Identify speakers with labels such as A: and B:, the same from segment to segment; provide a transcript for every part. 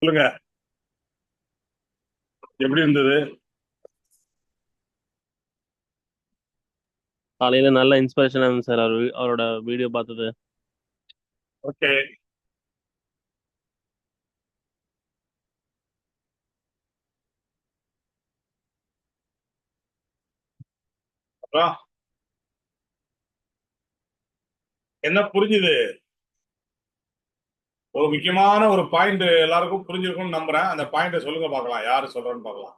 A: சொல்லுங்க. எப்படி இருந்தது?
B: காலையில நல்ல இன்ஸ்பிரேஷனா இருந்துச்சு சார் அவரோட வீடியோ பார்த்தது.
A: ஓகே. அப்புறம் என்ன புரிஞ்சுது? ஒரு முக்கியமான ஒரு பாயிண்ட் எல்லாருக்கும் புரிஞ்சிருக்கும்னு நம்புறேன். அந்த பாயிண்ட சொல்லுங்க பார்க்கலாம். யாரு சொல்றேன்னு பார்க்கலாம்.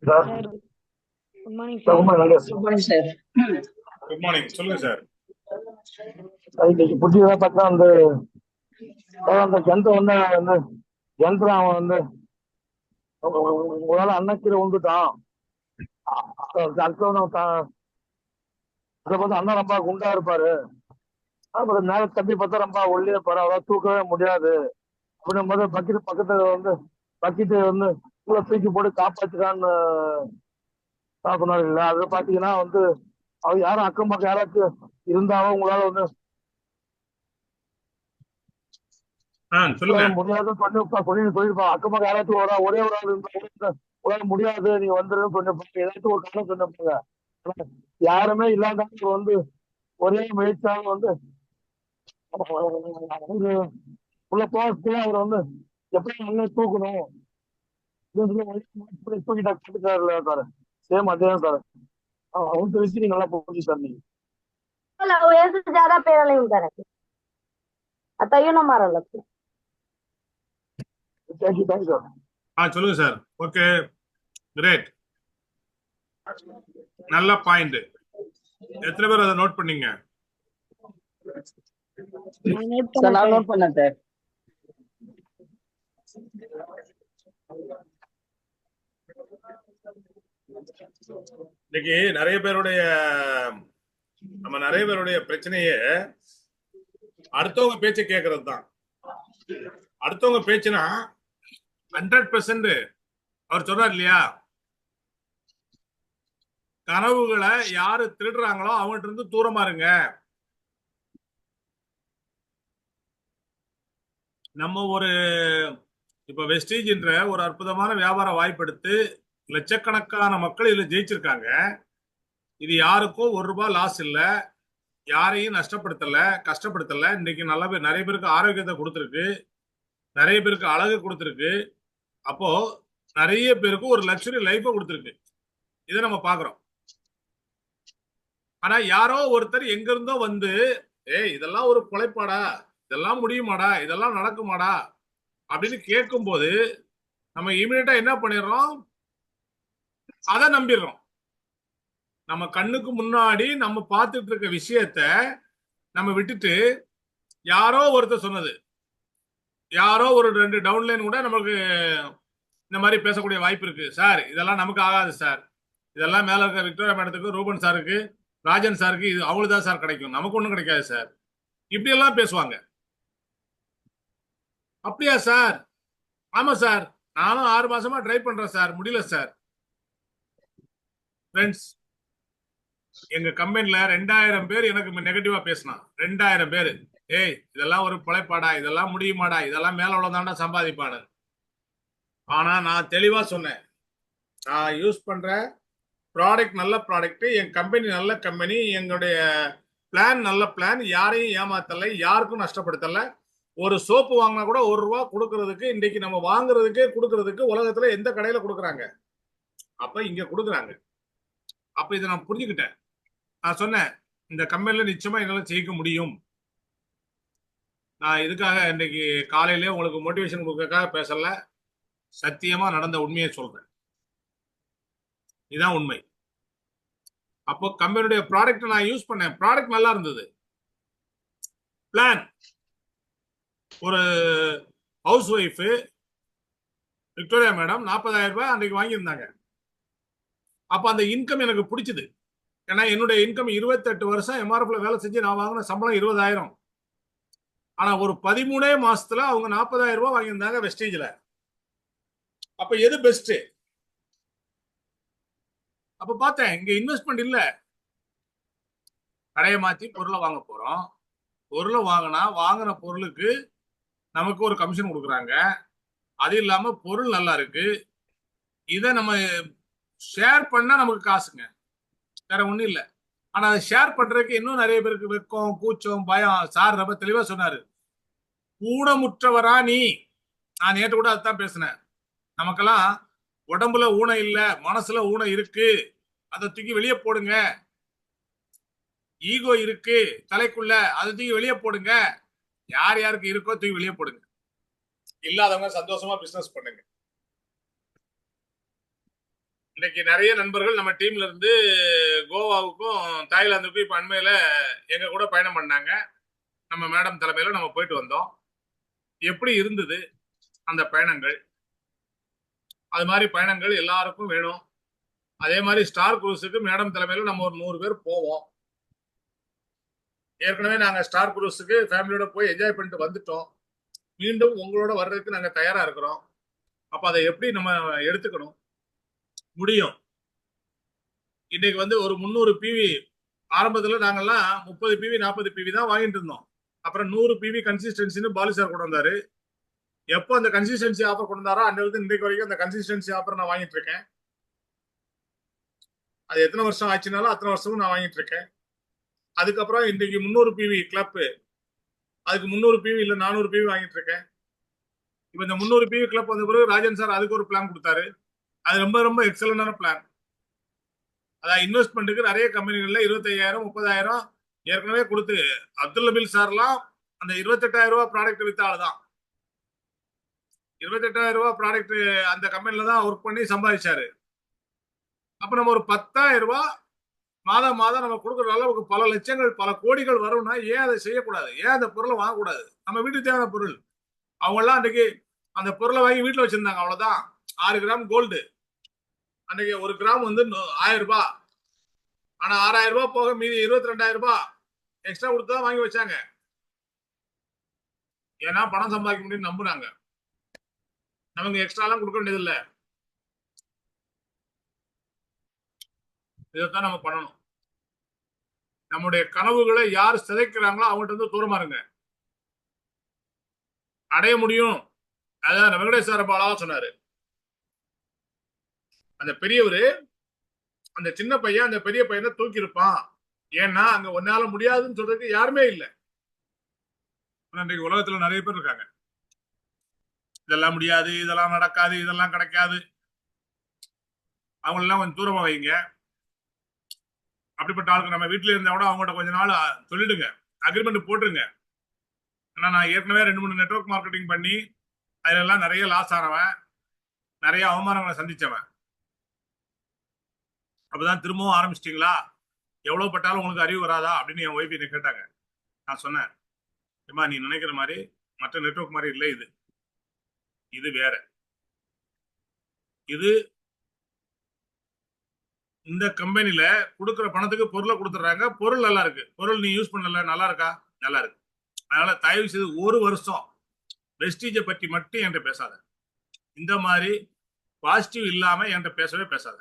C: Sir,
D: sir good morning
C: sir
D: sir.
C: ரொம்ப நல்லது
E: good morning sir.
A: Good morning. சொல்லுங்க சார்.
C: சார். இன்னைக்கு புதியதாக பார்த்தா அந்த ஜந்து வந்து யந்திரம் அவன் உங்களால அன்னக்கீரை உண்டுட்டான். அடுத்தவன் அதை பார்த்து அண்ணன் ரொம்ப குண்டா இருப்பாரு. அப்புறம் மேல தம்பி பார்த்தா ரொம்ப ஒல்லியா இருப்பாரு, அவரால் தூக்கவே முடியாது அப்படின்னும் போது பக்கத்துல பக்கெட்டு உள்ள தூக்கி போட்டு காப்பாத்துக்கான்னு சொன்னாரு இல்ல. அதை பாத்தீங்கன்னா அவர் யாரும் அக்கம் பக்கம் யாராச்சும் இருந்தாலும் உங்களால
A: சொல்லுங்க.
C: முடியாதுன்னு சொல்லிருப்பாங்க. அக்கம் பக்கம் யாராச்சும் ஒரே ஒரு ஆள் இருந்தா உங்களால முடியாது, நீங்க வந்துருன்னு சொன்னிருப்பாங்க. ஏதாச்சும் ஒரு காரணம் சொன்னிருப்பாங்க. யாருமே இல்லாத ஒரே முயற்சியாக அவரு உள்ள போறதுக்குள்ள அவர் எப்படி நல்லா தூக்கணும் தூக்கிட்டா கட்டுக்காருல சார். சேம் அதே தான் சார். அவங்க வச்சு நீங்க நல்லா புரிஞ்சு சார் நீங்க.
D: वजह से ज्यादा पैरा नहीं होता रहता बताइए ना हमारा लक्ष्य।
C: Thank you sir.
A: சொல்லுங்க சார். Okay, great. நல்ல பாயிண்ட். எத்தனை பேர் அதை நோட் பண்ணீங்க?
E: சார் நான் நோட் பண்ணேன் சார்.
A: இன்னைக்கு நிறைய பேருடைய பிரச்சனையே அடுத்தவங்க பேச்சை கேட்கறது தான். அடுத்தவங்க பேச்சுனா 100% அவர் சொன்னார் இல்லையா, கனவுகளை யாரு திருடுறாங்களோ அவங்ககிட்ட இருந்து தூரமா இருங்க. நம்ம இப்ப வெஸ்டீஜ்ன்ற ஒரு அற்புதமான வியாபார வாய்ப்பு எடுத்து லட்சக்கணக்கான மக்கள் இதுல ஜெயிச்சிருக்காங்க. இது யாருக்கும் ₹1 லாஸ் இல்ல, யாரையும் நஷ்டப்படுத்தல, கஷ்டப்படுத்தல. இன்னைக்கு நிறைய பேருக்கு ஆரோக்கியத்தை கொடுத்துருக்கு, நிறைய பேருக்கு அழகு கொடுத்துருக்கு. அப்போ நிறைய பேருக்கு ஒரு லக்ஸுரி லைஃப கொடுத்துருக்கு. இதை நம்ம பாக்குறோம். ஆனா யாரோ ஒருத்தர் எங்க இருந்தோ இதெல்லாம் ஒரு பொழைப்பாடா, இதெல்லாம் முடியுமாடா, இதெல்லாம் நடக்குமாடா அப்படின்னு கேட்கும் போது நம்ம இமீடியட்டா என்ன பண்ணிடுறோம்? அதை நம்பிடுறோம். நம்ம கண்ணுக்கு முன்னாடி நம்ம பார்த்துட்டு இருக்க விஷயத்த நம்ம விட்டுட்டு யாரோ ஒருத்தர் சொன்னது, யாரோ ஒரு 2 டவுன்லைன் கூட நமக்கு இந்த மாதிரி பேசக்கூடிய வாய்ப்பு இருக்கு. சார் இதெல்லாம் நமக்கு ஆகாது சார், இதெல்லாம் மேல இருக்க விக்டோரியா மேடத்துக்கு, ரூபன் சாருக்கு, ராஜன் சாருக்கு இது அவங்களுக்கு தான் சார் கிடைக்கும், நமக்கு ஒன்றும் கிடைக்காது சார், இப்படி எல்லாம் பேசுவாங்க. அப்படியா சார்? ஆமா சார், நானும் 6 மாசமா ட்ரை பண்றேன் சார், முடியல சார். ஃப்ரெண்ட்ஸ், எங்க கம்பெனில 2000 பேர் எனக்கு நெகட்டிவா பேசினான். 2000 பேர். இதெல்லாம் ஒரு பிழைப்பாடா, இதெல்லாம் முடியுமாடா, இதெல்லாம் மேல உள்ளதாண்டா சம்பாதிப்பாடு. ஆனா நான் தெளிவா சொன்னேன், நான் யூஸ் பண்ற ப்ராடக்ட் நல்ல ப்ராடக்ட், என் கம்பெனி நல்ல கம்பெனி, எங்களுடைய பிளான் நல்ல பிளான், யாரையும் ஏமாத்தலை, யாருக்கும் நஷ்டப்படுத்தல. ஒரு சோப்பு வாங்கினா கூட ₹1 கொடுக்கறதுக்கு, இன்னைக்கு நம்ம வாங்குறதுக்கே கொடுக்கறதுக்கு உலகத்துல எந்த கடையில கொடுக்குறாங்க? அப்ப இங்க கொடுக்குறாங்க. அப்ப இதை நான் புரிஞ்சுக்கிட்டேன். நான் சொன்னேன், இந்த கம்பெனில நிச்சயமா என்னால ஜெயிக்க முடியும். நான் இதுக்காக இன்னைக்கு காலையிலேயே உங்களுக்கு மோட்டிவேஷன் கொடுக்கறதுக்காக பேசல, சத்தியமா நடந்த உண்மையை சொல்றேன். இதுதான் உண்மை. அப்போ கம்பெனியுடைய ப்ராடக்ட் நான் யூஸ் பண்ணேன், ப்ராடக்ட் நல்லா இருந்தது. பிளான், ஒரு ஹவுஸ் ஒய்ஃப் விக்டோரியா மேடம் 40,000 அன்றைக்கு வாங்கியிருந்தாங்க. அப்ப அந்த இன்கம் எனக்கு பிடிச்சது. ஏன்னா என்னுடைய இன்கம் 28 வருஷம் எம்ஆர்எஃப்ல வேலை செஞ்சு நான் வாங்கின சம்பளம் 20,000. ஆனா ஒரு 13 மாசத்துல அவங்க ₹40,000 வாங்கியிருந்தாங்க வெஸ்டேஜ்ல. அப்ப எது பெஸ்ட்? அப்ப பார்த்தேன், இங்க இன்வெஸ்ட்மெண்ட் இல்ல. கடையை மாத்தி பொருளை வாங்க போறோம். பொருளை வாங்கின பொருளுக்கு நமக்கு ஒரு கமிஷன் கொடுக்குறாங்க. அது இல்லாம பொருள் நல்லா இருக்கு. இதை நம்ம ஷேர் பண்ணா நமக்கு காசுங்க, வேற ஒண்ணும் இல்ல. ஆனா அதை ஷேர் பண்றதுக்கு இன்னும் நிறைய பேருக்கு வெக்கம், கூச்சம், பயம். சார் ரொம்ப தெளிவா சொன்னாரு, ஊனமுற்றவரா நீ. நான் நேற்று கூட அதுதான் பேசினேன். நமக்கெல்லாம் உடம்புல ஊனம் இல்ல, மனசுல ஊனம் இருக்கு, அதை தூக்கி வெளியே போடுங்க. ஈகோ இருக்கு தலைக்குள்ள, அதை தூக்கி வெளியே போடுங்க. யார் யாருக்கு இருக்கோ தூக்கி வெளியே போடுங்க. இல்லாதவங்க சந்தோஷமா பிசினஸ் பண்ணுங்க. இன்னைக்கு நிறைய நண்பர்கள் நம்ம டீம்ல இருந்து கோவாவுக்கும் தாய்லாந்துக்கும் இப்ப அண்மையில எங்க கூட பயணம் பண்ணாங்க. நம்ம மேடம் தலைமையில நம்ம போயிட்டு வந்தோம். எப்படி இருந்தது அந்த பயணங்கள்? அது மாதிரி பயணங்கள் எல்லாருக்கும் வேணும். அதே மாதிரி ஸ்டார் குரூஸுக்கு மேடம் தலைமையில நம்ம ஒரு 100 பேர் போவோம். ஏற்கனவே நாங்க ஸ்டார் குரூஸுக்கு ஃபேமிலியோட போய் என்ஜாய் பண்ணிட்டு வந்துட்டோம். மீண்டும் உங்களோட வர்றதுக்கு நாங்க தயாரா இருக்கிறோம். அப்ப அதை எப்படி நம்ம எடுத்துக்கணும் முடியும்? இன்னைக்கு வந்து ஒரு 300 பிவி ஆரம்பத்துல நாங்கெல்லாம் 30 பிவி 40 பிவி தான் வாங்கிட்டு இருந்தோம். அப்புறம் 100 பிவி கன்சிஸ்டன்சின்னு பாலு சார் கொண்டு வந்தாரு. எப்போ அந்த கன்சிஸ்டன்சி ஆஃபர் கொண்டு வந்தாரோ அன்னிலிருந்து இன்றைக்கு வரைக்கும் அந்த கன்சிஸ்டன்சி ஆஃபர் நான் வாங்கிட்டு இருக்கேன். அது எத்தனை வருஷம் ஆச்சுனாலும் அத்தனை வருஷமும் நான் வாங்கிட்டு இருக்கேன். அதுக்கப்புறம் இன்றைக்கு 300 பிவி கிளப், அதுக்கு 300 பிவி இல்ல 400 பிவி வாங்கிட்டு இருக்கேன். இப்ப இந்த 300 பிவி கிளப் வந்த பிறகு ராஜன் சார் அதுக்கு ஒரு பிளான் கொடுத்தாரு. அது ரொம்ப ரொம்ப எக்ஸலண்டான பிளான். அதான் இன்வெஸ்ட்மெண்ட்டுக்கு நிறைய கம்பெனிகள்ல 25,000 30,000 ஏற்கனவே கொடுத்து, அப்துல் நபீல் சார்லாம் அந்த 28,000 ரூபாய் ப்ராடக்ட் வித்த ஆளுதான். 28,000 ரூபாய் ப்ராடக்ட் அந்த கம்பெனில தான் ஒர்க் பண்ணி சம்பாதிச்சாரு. அப்ப நம்ம ஒரு 10,000 ரூபாய் மாதம் மாதம் நம்ம கொடுக்குற அளவுக்கு பல லட்சங்கள் பல கோடிகள் வரும்னா ஏன் அதை செய்யக்கூடாது? ஏன் அந்த பொருளை வாங்கக்கூடாது? நம்ம வீட்டுக்கு தேவையான பொருள். அவங்க எல்லாம் அன்றைக்கு அந்த பொருளை வாங்கி வீட்டுல வச்சிருந்தாங்க, அவ்வளவுதான். 6 கிராம் கோல்டு அன்றைக்கு 1 கிராம் வந்து 1000 ரூபாய். ஆனா 6,000 ரூபாய் போக மீதி 22,000 ரூபாய் எக்ஸ்ட்ரா கொடுத்து தான் வாங்கி வச்சாங்க. ஏன்னா பணம் சம்பாதிக்க முடியும்னு நம்புனாங்க. நமக்கு எக்ஸ்ட்ரா எல்லாம் கொடுக்க வேண்டியது இல்லை. இதைத்தான் நம்ம பண்ணணும். நம்முடைய கனவுகளை யார் சிதைக்கிறாங்களோ அவங்ககிட்ட இருந்து தூரமா இருங்க. அடைய முடியும். அதான் வெங்கடேஷ் சார் அழகா சொன்னாரு. அந்த பெரியவரு அந்த சின்ன பையன் அந்த பெரிய பையனை தூக்கி இருப்பான். ஏன்னா அங்க ஒன்னால முடியாதுன்னு சொல்றதுக்கு யாருமே இல்லை. இன்றைக்கு உலகத்துல நிறைய பேர் இருக்காங்க, இதெல்லாம் முடியாது, இதெல்லாம் நடக்காது, இதெல்லாம் கிடைக்காது. அவங்களெல்லாம் கொஞ்சம் தூரமா வைங்க. அப்படிப்பட்ட ஆளுக்கு நம்ம வீட்டுல இருந்தா கூட அவங்கள்ட்ட கொஞ்ச நாள் சொல்லிடுங்க, அக்ரிமெண்ட் போட்டுருங்க. ஆனா நான் ஏற்கனவே 2-3 நெட்வொர்க் மார்க்கெட்டிங் பண்ணி அதுல நிறைய லாஸ் ஆனவன், நிறைய அவமானங்களை சந்திச்சவன். அப்பதான் திரும்பவும் ஆரம்பிச்சிட்டீங்களா, எவ்வளவு பட்டாலும் உங்களுக்கு அறிவு வராதா அப்படின்னு என் ஒய்ஃப் என்ன கேட்டாங்க. நான் சொன்னேன், ஏமா நீ நினைக்கிற மாதிரி மற்ற நெட்வொர்க் மாதிரி இல்லை, இது வேற. இது இந்த கம்பெனில கொடுக்குற பணத்துக்கு பொருளை கொடுத்துட்றாங்க. பொருள் நல்லா இருக்கு, பொருள் நீ யூஸ் பண்ணல, நல்லா இருக்கா? நல்லா இருக்கு. அதனால தயவு செய்து 1 வருஷம் வெஸ்டீஜை பற்றி மட்டும் என்கிட்ட பேசாத. இந்த மாதிரி பாசிட்டிவ் இல்லாம என்கிட்ட பேசவே பேசாத,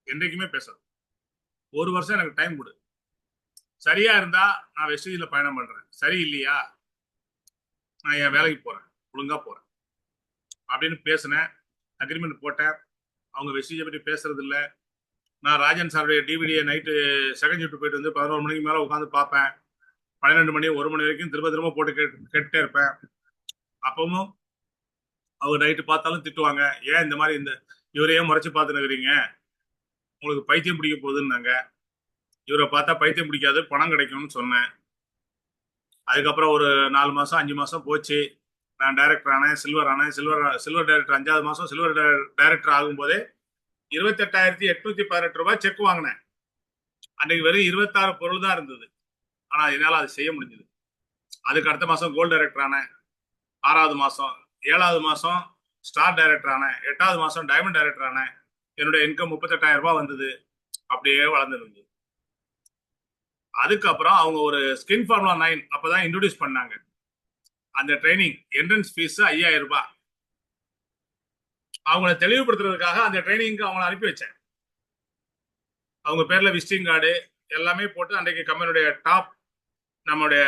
A: என்றைக்குமே பேசாத. 1 வருஷம் எனக்கு டைம் கொடு. சரியா இருந்தா நான் வெஸ்டீஜ்ல பயணம் பண்றேன், சரி இல்லையா நான் என் வேலைக்கு போறேன், ஒழுங்கா போறேன் அப்படின்னு பேசினேன். அக்ரிமெண்ட் போட்டேன். அவங்க வெஸ்டீஜை பற்றி பேசுறது இல்லை. நான் ராஜன் சாருடைய டிவிடியை நைட்டு செகண்ட் ஷிஃப்ட் போயிட்டு வந்து 11 மணிக்கு மேலே உட்காந்து பார்ப்பேன். 12 மணி 1 மணி வரைக்கும் திரும்ப போட்டு கேட்டுட்டே இருப்பேன். அப்பவும் அவங்க நைட்டு பார்த்தாலும் திட்டுவாங்க, ஏன் இந்த மாதிரி இவரையே முறைச்சு பார்த்துன்னு இருக்கிறீங்க, உங்களுக்கு பைத்தியம் பிடிக்க போகுதுன்னாங்க. இவரை பார்த்தா பைத்தியம் பிடிக்காது, பணம் கிடைக்கும்னு சொன்னேன். அதுக்கப்புறம் ஒரு 4 மாசம் 5 மாசம் போச்சு. நான் டைரக்டர் ஆனேன், சில்வர் டைரக்டர் 5வது மாசம் சில்வர் டைரக்டர் ஆகும்போதே 28,818 ரூபாய் செக் வாங்கினேன். அன்னைக்கு வெறும் 26 பொருள் தான் இருந்தது. ஆனா என்னால அதை செய்ய முடிஞ்சது. அதுக்கு அடுத்த மாசம் கோல்டு டைரக்டர் ஆனேன். 6வது மாசம் 7வது மாசம் ஸ்டார் டைரக்டர் ஆனேன். 8வது மாசம் டைமண்ட் டைரக்டர் ஆனேன். என்னுடைய இன்கம் 38,000 ரூபாய் வந்தது. அப்படியே வளர்ந்துருந்தது. அதுக்கப்புறம் அவங்க ஒரு ஸ்கின் ஃபார்முலா 9 அப்பதான் இன்ட்ரோடியூஸ் பண்ணாங்க. அந்த ட்ரைனிங் என்ட்ரன்ஸ் ஃபீஸ் 5,000 ரூபாய். அவங்களை தெளிவுபடுத்துறதுக்காக அந்த ட்ரைனிங்க்கு அவங்களை அனுப்பி வச்சேன். அவங்க பேர்ல விசிட்டிங் கார்டு எல்லாமே போட்டு அன்றைக்கு கம்பெனியுடைய டாப் நம்முடைய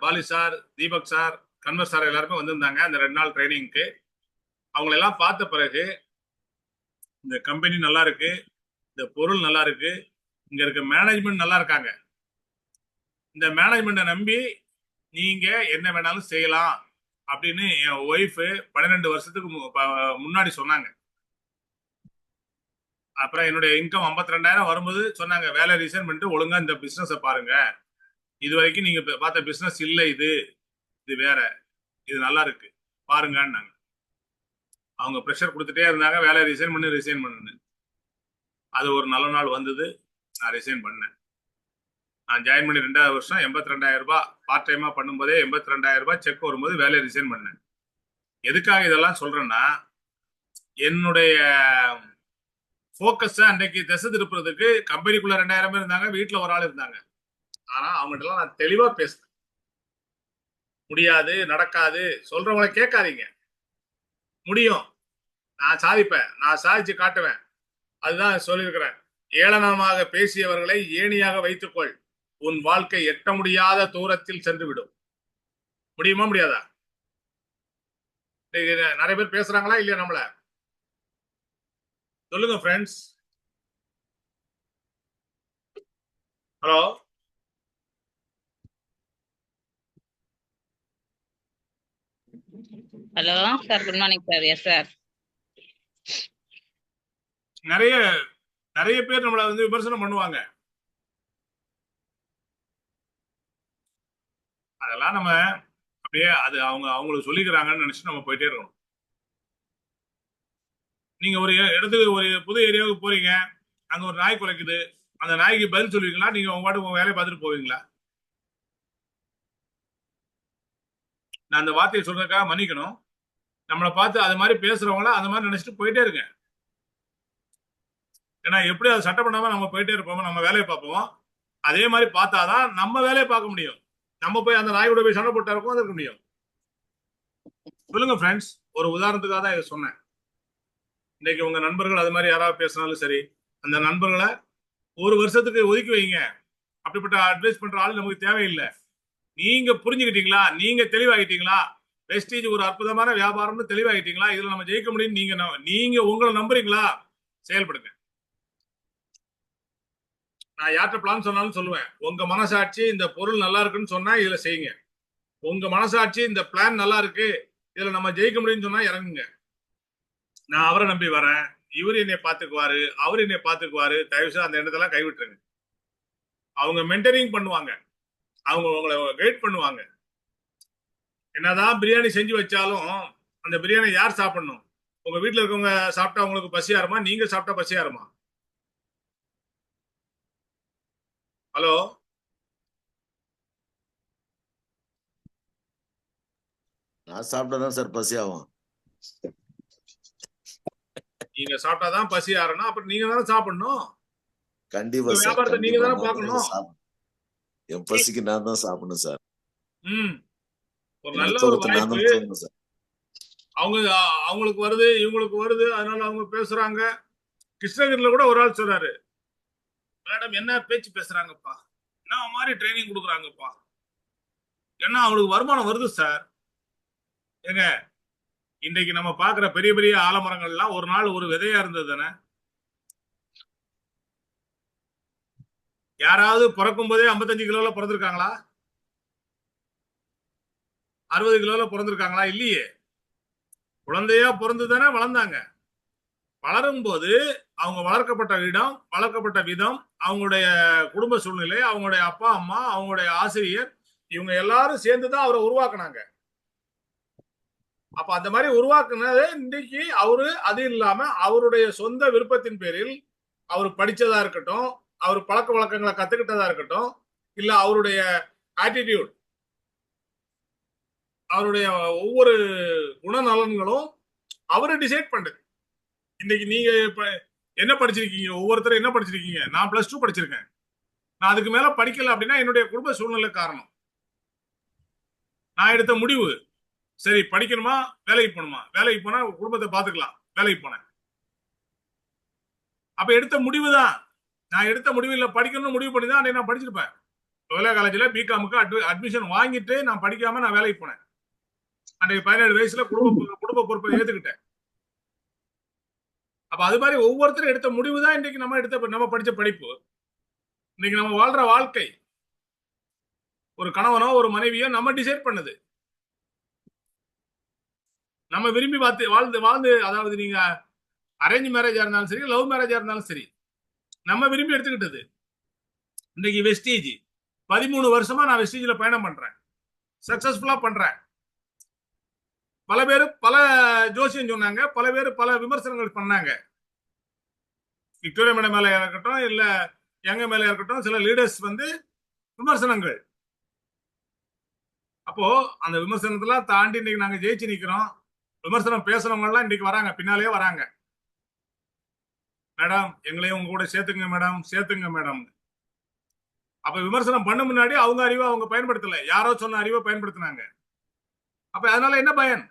A: Pali sir, Deepak sir, Kanwar sir எல்லாருமே வந்திருந்தாங்க அந்த 2 நாள் ட்ரைனிங்க்கு. அவங்களெல்லாம் பார்த்த பிறகு இந்த கம்பெனி நல்லா இருக்கு, இந்த பொருள் நல்லா இருக்கு, இங்க இருக்க மேனேஜ்மெண்ட் நல்லா இருக்காங்க. இந்த மேனேஜ்மெண்ட்டை நம்பி நீங்க என்ன வேணாலும் செய்யலாம் அப்படின்னு என் ஒய்ஃப் 12 வருஷத்துக்கு முன்னாடி சொன்னாங்க. அப்புறம் என்னுடைய இன்கம் 52,000 வரும்போது சொன்னாங்க, வேலை ரிசைன் பண்ணிட்டு ஒழுங்கா இந்த பிசினஸை பாருங்க. இது வரைக்கும் நீங்க பார்த்த பிசினஸ் இல்லை, இது வேற, இது நல்லா இருக்கு பாருங்கன்னாங்க. அவங்க ப்ரெஷர் கொடுத்துட்டே இருந்தாங்க, வேலையை ரிசைன் பண்ணுன்னு. அது ஒரு நல்ல நாள் வந்தது, நான் ரிசைன் பண்ணேன். நான் ஜாயின் பண்ணி 2வது வருஷம் 82,000 ரூபாய் பார்ட் டைமா பண்ணும்போதே 82,000 ரூபாய் செக் வரும்போது வேலையை ரிசைன் பண்ணேன். எதுக்காக இதெல்லாம் சொல்றேன்னா, என்னுடைய போக்கஸை அன்றைக்கு திசை திருப்புறதுக்கு கம்பெனிக்குள்ள 2,000 பேர் இருந்தாங்க, வீட்டுல ஒரு ஆள் இருந்தாங்க. ஆனா அவங்ககிட்ட எல்லாம் நான் தெளிவா பேசுறேன். முடியாது, நடக்காது சொல்றவங்களை கேட்காதீங்க. முடியும், நான் சாதிப்பேன், நான் சாதிச்சு காட்டுவேன். அதுதான் சொல்லியிருக்கிறேன். ஏளனமாக பேசியவர்களை ஏணியாக வைத்துக்கொள், உன் வாழ்க்கை எட்ட முடியாத தூரத்தில் சென்று விடும். முடியுமா முடியாதா? நிறைய பேர் பேசுறாங்களா இல்லையா நம்மள? சொல்லுங்க friends. Hello,
F: hello sir, good morning sir. Yes sir.
A: நிறைய பேர் நம்மள வந்து விமர்சனம் பண்ணுவாங்க. அதெல்லாம் நம்ம அப்படியே அது அவங்களுக்கு சொல்லிக்கிறாங்கன்னு நினைச்சு நம்ம போயிட்டே இருக்கணும். நீங்க ஒரு இடத்துக்கு, ஒரு புது ஏரியாவுக்கு போறீங்க, அங்க ஒரு நாய் குலைக்குது, அந்த நாய்க்கு பதில் சொல்லுவீங்களா? நீங்க உங்க பாட்டு உங்க வேலையை பார்த்துட்டு போவீங்களா? நான் அந்த வார்த்தையை சொல்றதுக்காக மன்னிக்கணும். நம்மளை பார்த்து அது மாதிரி பேசுறவங்கள அந்த மாதிரி நினைச்சிட்டு போயிட்டே இருங்க. ஏன்னா எப்படி அதை சட்டை பண்ணாம நம்ம போயிட்டே இருப்போம், நம்ம வேலையை பார்ப்போம். அதே மாதிரி பார்த்தாதான் நம்ம வேலையை பார்க்க முடியும். நம்ம போய் அந்த நாயோட போய் சண்டை போட்டா இருக்கும் இருக்க முடியும். சொல்லுங்க ஃப்ரெண்ட்ஸ், ஒரு உதாரணத்துக்காக தான் இதை சொன்னேன். இன்னைக்கு உங்க நண்பர்கள் அது மாதிரி யாராவது பேசினாலும் சரி, அந்த நண்பர்களை ஒரு வருஷத்துக்கு ஒதுக்கி வைங்க. அப்படிப்பட்ட அட்வைஸ் பண்ற ஆள் நமக்கு தேவையில்லை. நீங்க புரிஞ்சுக்கிட்டீங்களா? நீங்க தெளிவாகிட்டீங்களா? வெஸ்டீஜ் ஒரு அற்புதமான வியாபாரம்னு தெளிவாகிட்டீங்களா? இதுல நம்ம ஜெயிக்க முடியும். நீங்க உங்களை நம்புறீங்களா? செயல்படுங்க. நான் யார்கிட்ட பிளான் சொன்னாலும் சொல்லுவேன், உங்க மனசாட்சி இந்த பொருள் நல்லா இருக்குன்னு சொன்னா இதுல செய்யுங்க. உங்க மனசாட்சி இந்த பிளான் நல்லா இருக்கு, இதுல நம்ம ஜெயிக்க முடியும்னு சொன்னா இறங்குங்க. நான் அவரை நம்பி வரேன், இவர் என்னை பாத்துக்குவாரு, அவர் என்னை பாத்துக்குவாரு, தயவுசெய்து அந்த எண்ணத்தெல்லாம் கைவிட்டுருங்க. அவங்க மென்டரிங் பண்ணுவாங்க, அவங்க உங்களை கைட் பண்ணுவாங்க. என்னதான் பிரியாணி செஞ்சு வச்சாலும் அந்த பிரியாணி யார் சாப்பிடணும்? உங்க வீட்டுல இருக்கவங்க சாப்பிட்டா உங்களுக்கு பசியாருமா? நீங்க சாப்பிட்டா பசியாருமா? ஹலோ,
G: நான் சாப்பிட்டாதான் சார் பசி ஆகும்.
A: நீங்க சாப்பிட்டாதான் பசி ஆறணும். அப்புறம் நீங்க தானே சாப்பிடணும்.
G: கண்டிப்பா சார்,
A: வியாபாரத்தை நீங்க
G: கண்டிப்பா
A: தானே
G: நான்
A: பார்க்கணும்.
G: சாப்பிடணும். என் பசிக்கு நான் தான் சாப்பிடணும் சார்.
A: ஒரு
G: என்
A: நல்ல ஒரு
G: தூக்கத்தை நான்
A: வாய்ப்பு.
G: தான் தூங்கணும் சார்.
A: அவங்களுக்கு வருது, இவங்களுக்கு வருது, அதனால அவங்க பேசுறாங்க. கிருஷ்ணகிரியில கூட ஒரு ஆள் சொல்றாரு, மேடம் என்ன பேச்சு பேசுறாங்கப்பா, என்ன மாதிரி ட்ரைனிங் கொடுக்குறாங்கப்பா, ஏன்னா அவங்களுக்கு வருமானம் வருது சார். ஏங்க, இன்றைக்கு நம்ம பாக்குற பெரிய பெரிய ஆலமரங்கள்லாம் ஒரு நாள் ஒரு விதையா இருந்தது தானே? யாராவது பிறக்கும் போதே 55 கிலோல பிறந்திருக்காங்களா? 60 கிலோல பிறந்திருக்காங்களா? இல்லையே. குழந்தையா பிறந்து தானே வளர்ந்தாங்க. வளரும் போது அவங்க வளர்க்கப்பட்ட இடம், வளர்க்கப்பட்ட விதம், அவங்களுடைய குடும்ப சூழ்நிலை, அவங்களுடைய அப்பா அம்மா, அவங்களுடைய ஆசிரியர், இவங்க எல்லாரும் சேர்ந்துதான் அவரை உருவாக்குனாங்க. அப்ப அந்த மாதிரி உருவாக்குனது இன்னைக்கு அவரு அது இல்லாம அவருடைய சொந்த விருப்பத்தின் பேரில் அவர் படிச்சதா இருக்கட்டும், அவர் பழக்க வழக்கங்களை கத்துக்கிட்டதா இருக்கட்டும், இல்ல அவருடைய ஆட்டிடியூட், அவருடைய ஒவ்வொரு குணநலன்களும் அவரு டிசைட் பண்றது. இன்னைக்கு நீங்க என்ன படிச்சிருக்கீங்க? ஒவ்வொருத்தரும் என்ன படிச்சிருக்கீங்க? நான் +2 படிச்சிருக்கேன். நான் அதுக்கு மேல படிக்கல அப்படின்னா என்னுடைய குடும்ப சூழ்நிலை காரணம். நான் எடுத்த முடிவு, சரி படிக்கணுமா வேலைக்கு போகணுமா? வேலைக்கு போனா குடும்பத்தை பாத்துக்கலாம், வேலைக்கு போனேன். அப்ப எடுத்த முடிவு தான். நான் எடுத்த முடிவு இல்ல, படிக்கணும்னு முடிவு பண்ணி தான் நான் படிச்சிருப்பேன். லோயலா காலேஜ்ல பிகாமுக்கு அட்மிஷன் வாங்கிட்டு நான் படிக்காம நான் வேலைக்கு போனேன். அன்றைக்கு 17 வயசுல குடும்ப பொறுப்பை ஏத்துக்கிட்டேன். அப்ப அது மாதிரி ஒவ்வொருத்தரும் எடுத்த முடிவு தான் இன்னைக்கு நம்ம படிச்ச படிப்பு, இன்னைக்கு நம்ம வாழ்ற வாழ்க்கை. ஒரு கணவனோ ஒரு மனைவியோ நம்ம டிசைட் பண்ணுது. நம்ம விரும்பி வாழ்ந்து அதாவது நீங்க அரேஞ்ச் மேரேஜா இருந்தாலும் சரி, லவ் மேரேஜா இருந்தாலும் சரி, நம்ம விரும்பி எடுத்துக்கிட்டது. இன்னைக்கு வெஸ்டீஜ் 13 வருஷமா நான் வெஸ்டீஜ்ல பயணம் பண்றேன், சக்சஸ்ஃபுல்லா பண்றேன். பல பேர் பல ஜோசியம் சொன்னாங்க, பல பேர் பல விமர்சனங்கள் பண்ணாங்க. விக்டோரியா மேடம் மேல இருக்கட்டும், இல்ல எங்க மேல இருக்கட்டும், சில லீடர்ஸ் வந்து விமர்சனங்கள். அப்போ அந்த விமர்சனத்தெல்லாம் தாண்டி இன்னைக்கு நாங்க ஜெயிச்சு நிக்கிறோம். விமர்சனம் பேசுறவங்க எல்லாம் இன்னைக்கு வராங்க, பின்னாலேயே வராங்க. மேடம் எங்களையும் உங்க கூட சேர்த்துங்க மேடம், சேர்த்துங்க மேடம். அப்ப விமர்சனம் பண்ண முன்னாடி அவங்க அறிவை அவங்க பயன்படுத்தல, யாரோ சொன்ன அறிவை பயன்படுத்தினாங்க. அப்ப அதனால என்ன பயன்?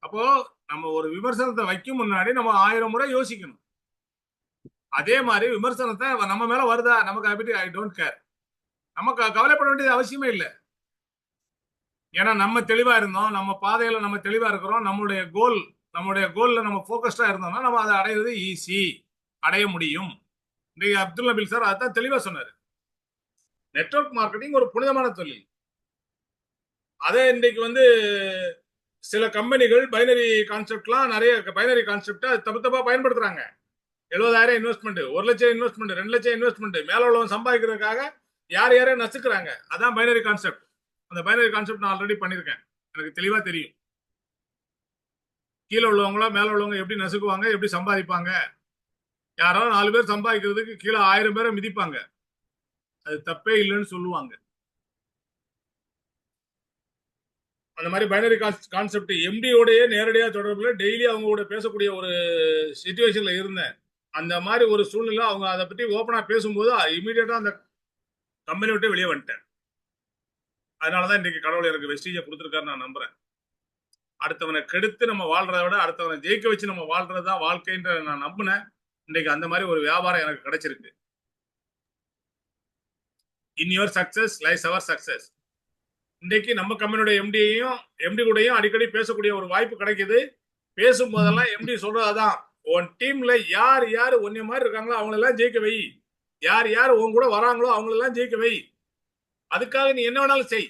A: அப்போ நம்ம ஒரு விமர்சனத்தை வைக்கும் முன்னாடி நம்ம 1000 முறை யோசிக்கணும். அதே மாதிரி விமர்சனத்தை நம்ம மேல வருதா, நமக்கு அதை பற்றி ஐ டோன்ட் கேர், நமக்கு கவலைப்பட வேண்டியது அவசியமே இல்லை. ஏன்னா நம்ம தெளிவா இருந்தோம், நம்ம பாதையில நம்ம தெளிவா இருக்கிறோம், நம்மளுடைய கோல்ல நம்ம போக்கஸ்டா இருந்தோம்னா நம்ம அதை அடையிறது ஈஸி, அடைய முடியும். இன்னைக்கு அப்துல் நபீல் சார் அதான் தெளிவா சொன்னாரு. நெட்வொர்க் மார்க்கெட்டிங் ஒரு புனிதமான தொழில். அதே இன்றைக்கு வந்து சில கம்பெனிகள் பைனரி கான்செப்ட்லாம், நிறைய பைனரி கான்செப்டை தப்பா பயன்படுத்துறாங்க. 70,000 இன்வெஸ்ட்மெண்ட், 1 லட்சம் இன்வெஸ்ட்மெண்ட், 2 லட்சம் இன்வெஸ்ட்மெண்ட், மேல உள்ளவங்க சம்பாதிக்கிறதுக்காக யாரையும் நசுக்குறாங்க. அதான் பைனரி கான்செப்ட். அந்த பைனரி கான்செப்ட் நான் ஆல்ரெடி பண்ணியிருக்கேன், எனக்கு தெளிவா தெரியும். கீழே உள்ளவங்களோ மேல உள்ளவங்க எப்படி நசுக்குவாங்க, எப்படி சம்பாதிப்பாங்க. யாரோ 4 பேர் சம்பாதிக்கிறதுக்கு கீழே 1000 பேரை மிதிப்பாங்க, அது தப்பே இல்லைன்னு சொல்லுவாங்க. அந்த மாதிரி பைனரி கான்செப்ட் எம்டியோடய நேரடியாக தொடர்புல டெய்லி அவங்க கூட பேசக்கூடிய ஒரு சிச்சுவேஷன்ல இருந்தேன். அந்த மாதிரி ஒரு சூழ்நிலை அவங்க அதை பற்றி ஓப்பனா பேசும்போது இமீடியட்டா அந்த கம்பெனி விட்டு வெளியே வந்துட்டேன். அதனாலதான் இன்னைக்கு கடவுள் எனக்கு வெஸ்டீஜை கொடுத்துருக்காரு நான் நம்புறேன். அடுத்தவனை கெடுத்து நம்ம வாழ்றதை விட அடுத்தவனை ஜெயிக்க வச்சு நம்ம வாழ்றதுதான் வாழ்க்கைன்ற நான் நம்பினேன். இன்னைக்கு அந்த மாதிரி ஒரு வியாபாரம் எனக்கு கிடைச்சிருக்கு. In your success lies our success. இன்றைக்கு நம்ம கம்பெனியோட எம்டி கூடயும் அடிக்கடி பேசக்கூடிய ஒரு வாய்ப்பு கிடைக்குது. பேசும் போதெல்லாம் எம்டி சொல்றதான், உன் டீம்ல யார் யார் ஒன்னே மாதிரி இருக்காங்களோ அவங்களெல்லாம் ஜெயிக்க வை, யார் யார் உன் கூட வராங்களோ அவங்களெல்லாம் ஜெயிக்க வை, அதுக்காக நீ என்ன வேணாலும் செய்,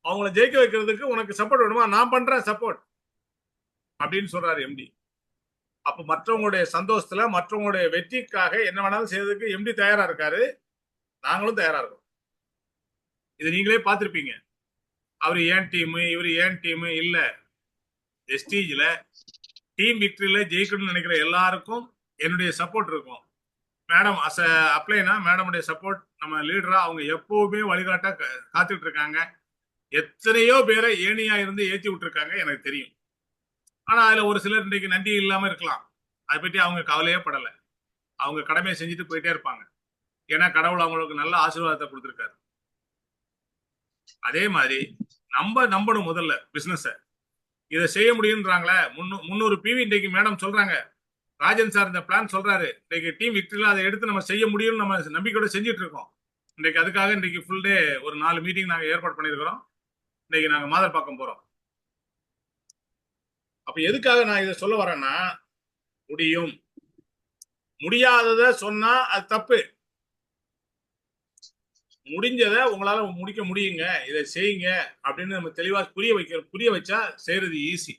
A: அவங்கள ஜெயிக்க வைக்கிறதுக்கு உனக்கு சப்போர்ட் வேணுமா, நான் பண்றேன் சப்போர்ட் அப்படின்னு சொல்றாரு எம்டி. அப்ப மற்றவங்களுடைய சந்தோஷத்துல மற்றவங்களுடைய வெற்றிக்காக என்ன வேணாலும் செய்யறதுக்கு எம்டி தயாரா இருக்காரு, நாங்களும் தயாரா இருக்கோம். இது நீங்களே பார்த்திருப்பீங்க. அவரு ஏன் டீம், இவரு ஏன் டீம் இல்ல. வெஸ்டீஜ்ல டீம் விக்டரியில ஜெயிக்கணும்னு நினைக்கிற எல்லாருக்கும் என்னுடைய சப்போர்ட் இருக்கும். மேடம் அஸ் அப்ளைனா மேடமுடைய சப்போர்ட் நம்ம லீடரா அவங்க எப்பவுமே வழிகாட்ட காத்துட்டு இருக்காங்க. எத்தனையோ பேரை ஏணியா இருந்து ஏற்றி விட்டுருக்காங்க, எனக்கு தெரியும். ஆனா அதுல ஒரு சிலர் இன்றைக்கு நன்றி இல்லாம இருக்கலாம், அதை பற்றி அவங்க கவலையே படலை. அவங்க கடமையை செஞ்சுட்டு போயிட்டே இருப்பாங்க. ஏன்னா கடவுள் அவங்களுக்கு நல்ல ஆசீர்வாதத்தை கொடுத்திருக்காரு. அதே மாதிரி நம்பணும் முதல்ல பிசினஸ. இதை செய்ய முடியும்ன்றாங்களே 300 PV இன்னைக்கு மேடம் சொல்றாங்க, ராஜன் சார் இந்த பிளான் சொல்றாரு, இன்னைக்கு டீம் விக்டரியில அதை எடுத்து நம்ம செய்ய முடியும்னு நம்ம நம்பிக்கையோட செஞ்சுட்டு இருக்கோம். இன்னைக்கு அதுக்காக இன்னைக்கு ஃபுல் டே ஒரு 4 மீட்டிங் நாங்க ஏற்பாடு பண்ணியிருக்கிறோம். இன்னைக்கு நாங்க மாதர்பாக்கம் போறோம். அப்ப எதுக்காக நான் இதை சொல்ல வரேன்னா, முடியும், முடியாததை சொன்னா அது தப்பு, முடிஞ்சதை உங்களால முடிக்க முடியுங்க, இதை செய்யுங்க அப்படின்னு நம்ம தெளிவா புரிய வச்சா செய்யறது ஈஸி.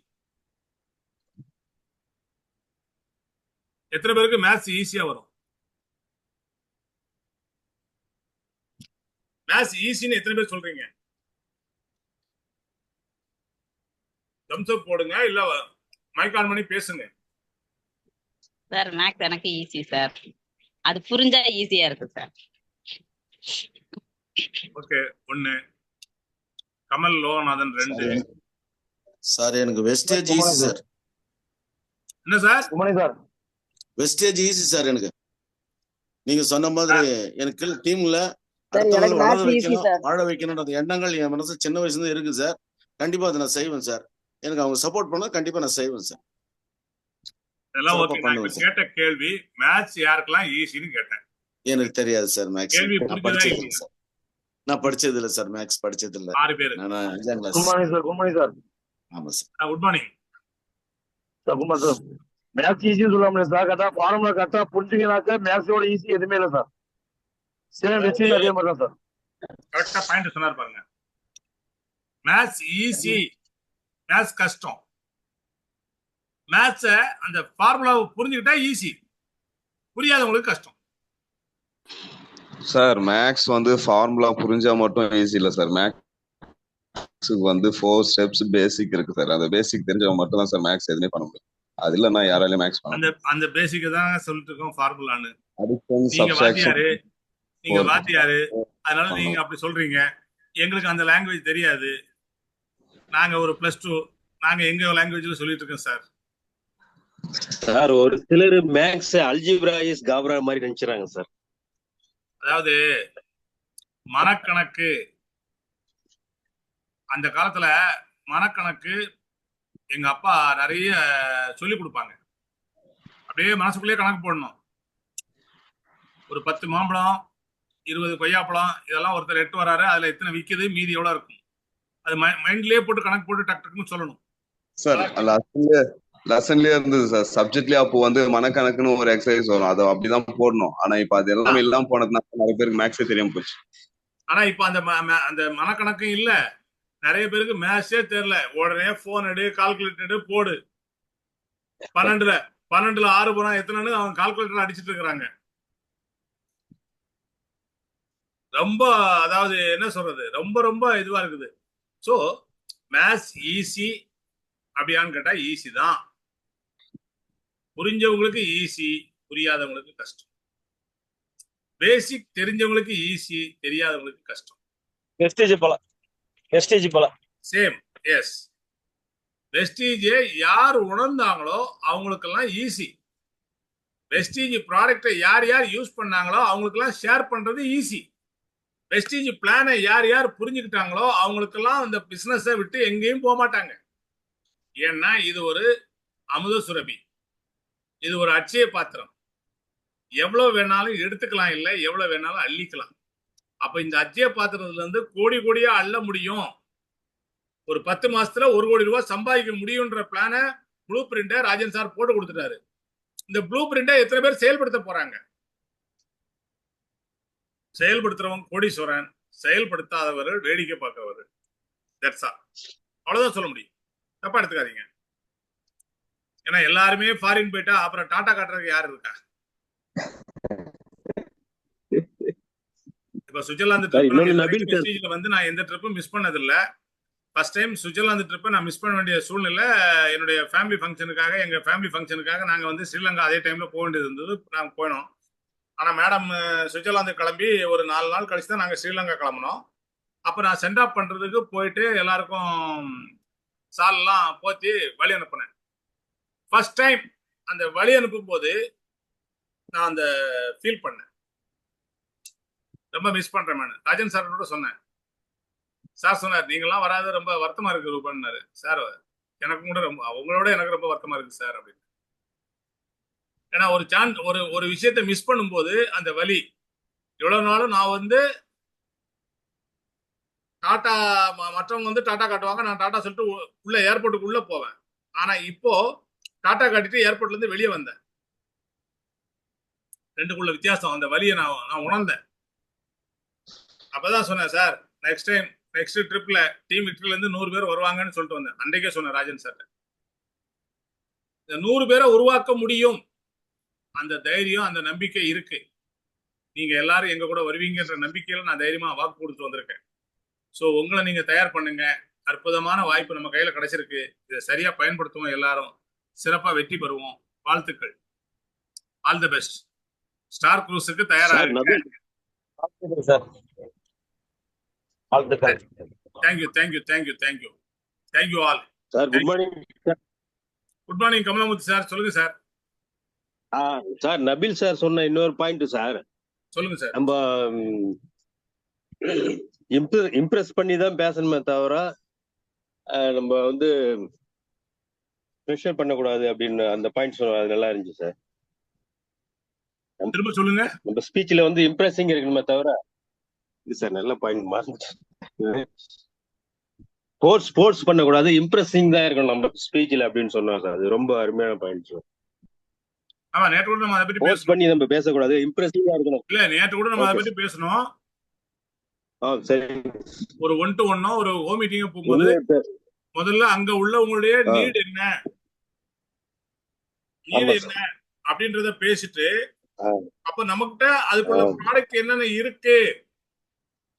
A: எத்தனை பேருக்கு மேத்ஸ் ஈஸியா வரும்? மேத்ஸ் ஈஸின்னு எத்தனை பேர் சொல்றீங்க? தம்ஸ் அப் போடுங்க, இல்ல மைக் ஆன் பண்ணி பேசுங்க.
F: சார் மேக்ஸ் எனக்கு ஈஸி சார், அது புரிஞ்சா ஈஸியா இருக்கு sir.
A: Okay 1, Kamal Loganathan 2.
G: Sir எனக்கு வெஸ்டேஜ் ஈஸி சார்.
A: என்ன sir?
C: Sir
G: wastage easy sir. எனக்கு நீங்க சொன்ன மாதிரி எனக்கு டீம்ல வாழ வைக்கணும் எண்ணங்கள் என் மனசு சின்ன வயசுல இருந்து இருக்கு சார். கண்டிப்பா அதை நான் செய்வேன் சார். எனக்கு அவங்க சப்போர்ட் பண்ணா கண்டிப்பா நான் செய்வேன் சார்.
A: இதெல்லாம் ஓகே. நான் இப்ப கேட்ட கேள்வி மேத்ஸ் யாருக்கெல்லாம் ஈஸின்னு கேட்டேன்.
G: எனக்கு தெரியாது சார் மேக்ஸ்.
A: கேள்வி
G: நான் படிச்சிருக்கேன் சார். நான் படிச்சது இல்ல சார், மேக்ஸ் படிச்சது இல்ல.
A: 6 பேரு.
G: நான் 5ஆம்
C: good
G: class.
C: Morning sir. Good morning sir.
G: ஆமா sir.
A: Good morning
C: sir good morning sir. Maths ஈஸின்னு சொல்ல முடியாது சார். கரெக்டா ஃபார்முலா கரெக்டா புரிஞ்சுக்கினாக்கா மேக்ஸோட ஈஸி எதுவுமே இல்லை சார். சேம் வெஸ்டேஜ் அதே மாதிரி தான் சார்.
A: கரெக்டா பாயிண்ட் சொன்னார் பாருங்க. மேத்ஸ் ஈஸி, மேத்ஸ் கஷ்டம். மேத்ஸ அந்த ஃபார்முலாவை புரிஞ்சுக்கிட்டா ஈஸி, புரியாதவங்களுக்கு கஷ்டம்.
H: சார் மேக்ஸ் வந்து ஃபார்முலா புரிஞ்சா மட்டும் ஈஸி இல்ல சார். மேக்ஸுக்கு வந்து 4 ஸ்டெப்ஸ் பேசிக் இருக்கு சார். அந்த பேசிக் தெரிஞ்சவங்க மட்டும் தான் சார் மேக்ஸ் எதுவுமே பண்ண முடியும். அது இல்லைன்னா யாராலையும் மேக்ஸ் பண்ண முடியும்.
A: அந்த பேசிக் தான் சொல்லிட்டு இருக்கோம் ஃபார்முலான்னு.
H: அடிஷன்,
A: நீங்க
H: சப்ட்ராக்ஷன்.
A: வாத்தியாரு அதனால நீங்க அப்படி சொல்றீங்க. எங்களுக்கு அந்த லாங்குவேஜ் தெரியாது. நாங்க ஒரு +2 நாங்க எங்க லாங்குவேஜ்ல சொல்லிட்டு இருக்கோம் சார்.
I: சார் ஒரு சிலர் மேக்ஸ் அல்ஜிப்ரா இஸ் காப்ரா மாதிரி நினைச்சுறாங்க சார்.
A: அதாவது மனக்கணக்கு, அந்த காலத்துல மனக்கணக்கு எங்க அப்பா நிறைய சொல்லி கொடுப்பாங்க. அப்படியே மனசுக்குள்ளேயே கணக்கு போடணும். ஒரு 10 மாம்பழம், 20 கொய்யாப்பழம், இதெல்லாம் ஒருத்தர் எட்டு வராரு, அதுல எத்தனை விக்குது, மீதி எவ்வளவு இருக்கும், அது மைண்ட்லயே போட்டு கணக்கு போட்டு டக் டக்குன்னு சொல்லணும்
H: சார். லெசன்லயே இருந்தது சார். சப்ஜெக்ட்லயே அப்போ வந்து மனக்கணக்குன்னு ஒரு எக்ஸசைஸ் வரும். அதை அப்படிதான் போடணும். ஆனா இப்ப அது எல்லாமே இல்லாம போனதுனால நிறைய பேருக்கு மேக்ஸே தெரியாம போச்சு.
A: ஆனா இப்ப அந்த மனக்கணக்கும் இல்ல. நிறைய பேருக்கு மேத்ஸே தெரியல. உடனே போன் எடு, கால்குலேட்டர் எடு, போடு. 12ல 6 போனா எத்தனைன்னு அவங்க கால்குலேட்டர் அடிச்சிட்டு இருக்கிறாங்க. ரொம்ப அதாவது என்ன சொல்றது, ரொம்ப ரொம்ப இதுவா இருக்குது. சோ மேத்ஸ் ஈஸி அப்படியான்னு கேட்டா ஈஸி தான். புரிஞ்சவங்களுக்கு ஈஸி, புரியாதவங்களுக்கு கஷ்டம். பேசிக் தெரிஞ்சவங்களுக்கு ஈஸி, தெரியாதவங்களுக்கு கஷ்டம்.
I: வெஸ்டேஜ் போல
A: சேம். எஸ், வெஸ்டீஜ் யார் உணர்ந்தாங்களோ அவங்களுக்கெல்லாம் ஈஸி. வெஸ்டீஜ் ப்ராடக்டை யார் யார் யூஸ் பண்ணாங்களோ அவங்களுக்கெல்லாம் ஷேர் பண்றது ஈஸி. வெஸ்டீஜ் பிளானை யார் யார் புரிஞ்சுக்கிட்டாங்களோ அவங்களுக்கெல்லாம் அந்த பிசினஸை விட்டு எங்கேயும் போக மாட்டாங்க. ஏன்னா இது ஒரு அமுத சுரபி, இது ஒரு அட்சய பாத்திரம். எவ்வளவு வேணாலும் எடுத்துக்கலாம், இல்லை எவ்வளவு வேணாலும் அள்ளிக்கலாம். அப்ப இந்த அட்சய பாத்திரத்துல இருந்து கோடி கோடியா அள்ள முடியும். ஒரு 10 மாசத்துல 1 கோடி ரூபாய் சம்பாதிக்க முடியும்ன்ற பிளான ப்ளூ பிரிண்ட ராஜன் சார் போட்டு கொடுத்துட்டாரு. இந்த ப்ளூ பிரிண்ட எத்தனை பேர் செயல்படுத்த போறாங்க? செயல்படுத்துறவங்க கோடீஸ்வரன், செயல்படுத்தாதவர்கள் வேடிக்கை பார்க்கவர்கள். That's all. அவ்வளவுதான் சொல்ல முடியும். தப்பா எடுத்துக்காதீங்க. ஏன்னா எல்லாருமே ஃபாரின் போயிட்டா அப்புறம் டாடா காட்டுறதுக்கு யாரு இருக்கா? இப்ப சுவிட்சர்லாந்து ட்ரிப் வந்து நான் எந்த ட்ரிப்பும் மிஸ் பண்ணதில்ல. ஃபர்ஸ்ட் டைம் சுவிட்சர்லாந்து ட்ரிப்பை நான் மிஸ் பண்ண வேண்டிய சூழ்நிலை. என்னுடைய ஃபேமிலி ஃபங்க்ஷனுக்காக, எங்க ஃபேமிலி ஃபங்க்ஷனுக்காக நாங்க வந்து ஸ்ரீலங்கா அதே டைம்ல போக வேண்டியது இருந்தது. நாங்க போனோம். ஆனா மேடம் சுவிட்சர்லாந்து கிளம்பி ஒரு 4 நாள் கழிச்சு தான் நாங்க ஸ்ரீலங்கா கிளம்பினோம். அப்ப நான் சென்ட் ஆஃப் பண்றதுக்கு போயிட்டு எல்லாருக்கும் சால்லாம் போத்தி வழி அனுப்பினேன். ஃபர்ஸ்ட் டைம் அந்த வழி அனுப்பும் போது நான் அந்த ஃபீல் பண்ணேன். ரொம்ப மிஸ் பண்றேன். நான் ராஜன் சாரோட சொன்னேன். சார் சொன்னார், நீங்களாம் வராது ரொம்ப வருத்தமா இருக்கு ரூபான்னாரு. சார் எனக்கும் கூட ரொம்ப, அவங்களோட எனக்கு ரொம்ப வருத்தமா இருக்கு சார் அப்படின்னு. ஏன்னா ஒரு ஒரு விஷயத்தை மிஸ் பண்ணும்போது அந்த வலி எவ்வளவு நாளும் நான் வந்து டாடா, மற்றவங்க வந்து டாடா காட்டுவாங்க, நான் டாடா சொல்லிட்டு உள்ள ஏர்போர்ட்டுக்கு உள்ள போவேன். ஆனா இப்போ டாடா காட்டிட்டு ஏர்போர்ட்ல இருந்து வெளியே வந்தேன். ரெண்டுக்குள்ள வித்தியாசம், அந்த வலியை நான் உணர்ந்தேன். அப்பதான் சொன்னேன், சார் நெக்ஸ்ட் ட்ரிப்ல டீம் இட்ல இருந்து 100 பேர் வருவாங்கன்னு சொல்லிட்டு வந்தேன். அன்றைக்கே சொன்னேன் ராஜன் சார், இந்த 100 பேரை உருவாக்க முடியும். அந்த தைரியம், அந்த நம்பிக்கை இருக்கு. நீங்க எல்லாரும் எங்க கூட வருவீங்கன்ற நம்பிக்கையில நான் தைரியமா வாக்கு கொடுத்து வந்திருக்கேன். ஸோ உங்களை நீங்க தயார் பண்ணுங்க. அற்புதமான வாய்ப்பு நம்ம கையில கிடைச்சிருக்கு. இதை சரியா பயன்படுத்துவோம். எல்லாரும் சிறப்பா வெற்றி பெறுவோம். வாழ்த்துக்கள். All the best. ஸ்டார் குரூஸுக்கு தயாராக thank you all. Good morning Kamalamuthu sir. சொல்லுங்க சார்.
I: சார் நபில் சார் சொன்ன இன்னொரு பாயிண்ட் சார்.
A: சொல்லுங்க சார்.
I: நம்ம இம்ப்ரெஸ் பண்ணி தான் பேசணுமே தவிர நம்ம வந்து ப்ரெஷர் பண்ணக்கூடாது அப்படின்னு அந்த பாயிண்ட் சொல்லுவாங்க. அது நல்லா இருந்துச்சு சார்.
A: திரும்ப சொல்லுங்க.
I: நம்ம ஸ்பீச்ல வந்து இம்ப்ரெஸிங் இருக்கணுமே தவிர சார் நல்ல பாயிண்ட். ஸ்போர்ட்ஸ் பண்ணக்கூடாது, இம்ப்ரெசிங் தான் இருக்கணும் நம்ம ஸ்பீச்ல அப்படின்னு சொன்னார் சார். அது ரொம்ப அருமையான பாயிண்ட் சார்.
A: ஆமா, நேற்று கூட நம்ம அதை பத்தி
I: போஸ்ட் பண்ணி நம்ம பேசக்கூடாது, இம்ப்ரெசிவா இருக்கணும்.
A: இல்ல, நேற்று கூட நம்ம அதை பத்தி பேசணும்.
I: சரி,
A: ஒரு 1 to 1 ஒரு ஹோம் மீட்டிங் போகும்போது முதல்ல அங்க உள்ளவங்களுடைய நீட் என்ன அப்படின்றத பேசிட்டு, அப்ப நமக்கிட்ட அதுக்குள்ள ப்ராடக்ட் என்னென்ன இருக்கு,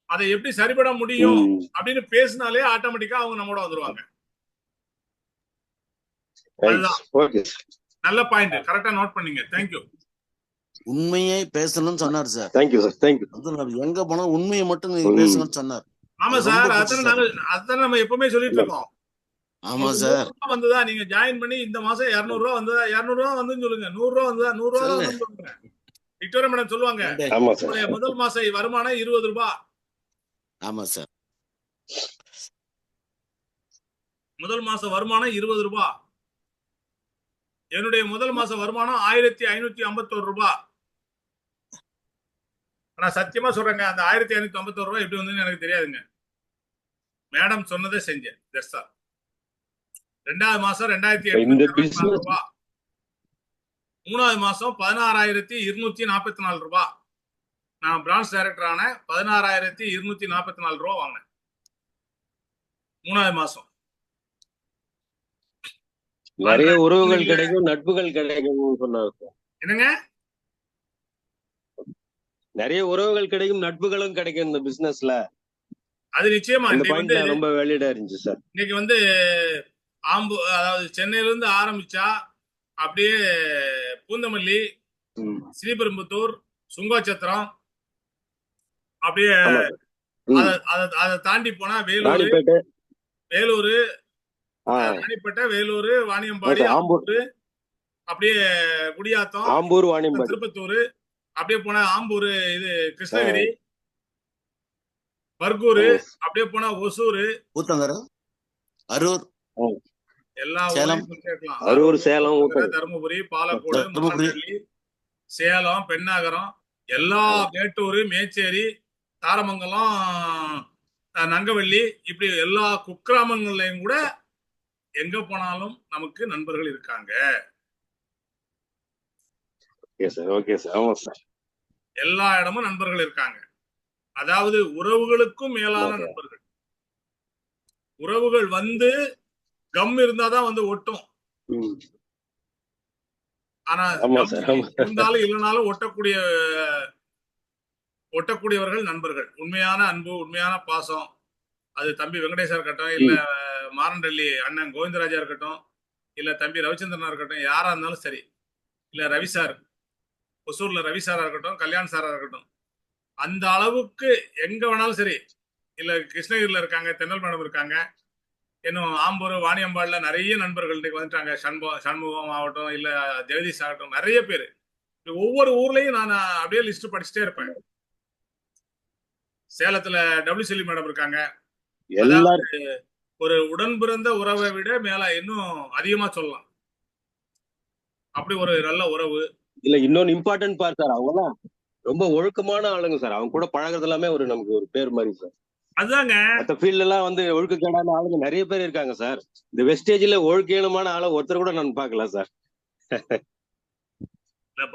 A: அதை எப்படி சரிபட முடியும் அப்படின்னு பேசினாலே ஆட்டோமேட்டிக்கா அவங்க நம்மோட வந்துருவாங்க. அதுதான் நல்ல பாயிண்ட், கரெக்டா நோட் பண்ணீங்க. தேங்க்யூ.
G: உண்மையை பேசணும்னு சொன்னார் சார்.
I: Thank you sir. தேங்க்யூ.
G: எங்க போனா உண்மையை மட்டும் நீங்க பேசணும்னு சொன்னார்.
A: ஆமா சார், அதான் நம்ம எப்பவுமே சொல்லிட்டு இருக்கோம்.
G: ஆமா சார்.
A: வந்ததா நீங்க ஜாயின் பண்ணி இந்த மாசம் 200 ரூபா வந்ததா, 200 ரூபா வந்து சொல்லுங்க, 100 ரூபா வந்ததா, 100 ரூபா வந்து சொல்லுங்க. விக்டோரியா மேடம் சொல்லுவாங்க, முதல் மாச வருமானம் 20 ரூபாய்.
G: ஆமா சார்,
A: முதல் மாச வருமானம் 20 ரூபாய். என்னுடைய முதல் மாச வருமானம் 1551 ரூபாய். ஆனா சத்தியமா சொல்றேங்க, அந்த 1551 ரூபாய் எப்படி வந்து எனக்கு தெரியாதுங்க. மேடம் சொன்னதை செஞ்சேன். ரெண்டாவது மாசம் 2824 ரூபாய். மூணாவது மாசம் 16,244 ரூபாய். நான் பிரான்ச் டைரக்டர் ஆன 16,244 ரூபாய் வாங்கினேன் மூணாவது மாசம்.
I: நிறைய உறவுகள் கிடைக்கும், நட்புகள் கிடைக்கும் சொன்னாங்க.
A: என்னங்க?
I: நிறைய உறவுகள் கிடைக்கும், நட்புகளும் கிடைக்கும் இந்த பிசினஸ்ல.
A: அது நிச்சயமா
I: ரொம்ப வேலிடா இருந்துச்சு சார்.
A: இன்னைக்கு வந்து அதாவது சென்னையில இருந்து ஆரம்பிச்சா அப்படியே பூந்தமல்லி, ஸ்ரீபெரும்புத்தூர், சுங்காச்சத்திரம், அப்படியே அதை தாண்டி போனா வேலூர், ராணிப்பேட்டை, வேலூர், வாணியம்பாடி, ஆம்பூர், அப்படியே குடியாத்தம்,
I: ஆம்பூர், வாணியம்பாடி,
A: திருப்பத்தூர், அப்படியே போனா ஆம்பூர், இது கிருஷ்ணகிரி, பர்கூர், அப்படியே போனா ஒசூர்,
G: ஊத்தங்கரை, அரூர்,
A: எல்லா
I: அரூர், சேலம்,
A: தருமபுரி, பாலக்கோடு, மன்னார்குடி, சேலம், பெண்ணாகரம், எல்லா மேட்டூர், மேச்சேரி, தாரமங்கலம், நங்கவள்ளி, இப்படி எல்லா குக்கிராமங்கள்லயும் கூட எங்க போனாலும் நமக்கு நண்பர்கள் இருக்காங்க. எல்லா இடமும் நண்பர்கள் இருக்காங்க. அதாவது உறவுகளுக்கும் மேலான நண்பர்கள். உறவுகள் வந்து கம் இருந்தாதான் வந்து ஒட்டும். ஆனா இருந்தாலும் இல்லைனாலும் ஒட்டக்கூடியவர்கள் நண்பர்கள். உண்மையான அன்பு, உண்மையான பாசம். அது தம்பி வெங்கடேஷா இருக்கட்டும், இல்ல மாரண்டள்ளி அண்ணன் கோவிந்தராஜா இருக்கட்டும், இல்ல தம்பி ரவிச்சந்திரனா இருக்கட்டும், யாரா இருந்தாலும் சரி, இல்ல ரவி சார், ஒசூர்ல ரவி சாரா இருக்கட்டும், கல்யாண் சாரா இருக்கட்டும், அந்த அளவுக்கு எங்க வேணாலும் சரி. இல்ல கிருஷ்ணகிரியில இருக்காங்க, தென்னல் மேடம் இருக்காங்க, இன்னும் ஆம்பூர், வாணியம்பாடில நிறைய நண்பர்கள் இன்னைக்கு வந்துட்டாங்க. சண்முகம் ஆகட்டும், இல்ல ஜெகதீஷ் ஆகட்டும், நிறைய பேர். ஒவ்வொரு ஊர்லயும் நான் அப்படியே லிஸ்ட் படிச்சுட்டே இருப்பேன். சேலத்துல டபிள்யூ மேடம் இருக்காங்க. ஒரு உடன் பிறந்த உறவை விட மேல இன்னும் அதிகமா சொல்லலாம். அப்படி ஒரு நல்ல உறவு.
I: இல்ல இன்னொன்னு இம்பார்ட்டன்ட் பார்ட் சார், அவங்க ரொம்ப ஒழுக்கமான ஆளுங்க சார். அவங்க கூட பழகிறது எல்லாமே நமக்கு ஒரு பேர் மாதிரி சார்.
A: அதுதாங்க,
I: மற்ற ஃபீல்ட்ல எல்லாம் வந்து ஒழுக்கக்கேடான ஆளுங்க நிறைய பேர் இருக்காங்க சார். இந்த வெஸ்டேஜ்ல ஒழுக்கீனமான ஆளை ஒருத்தர் கூட நான் பார்க்கல சார்.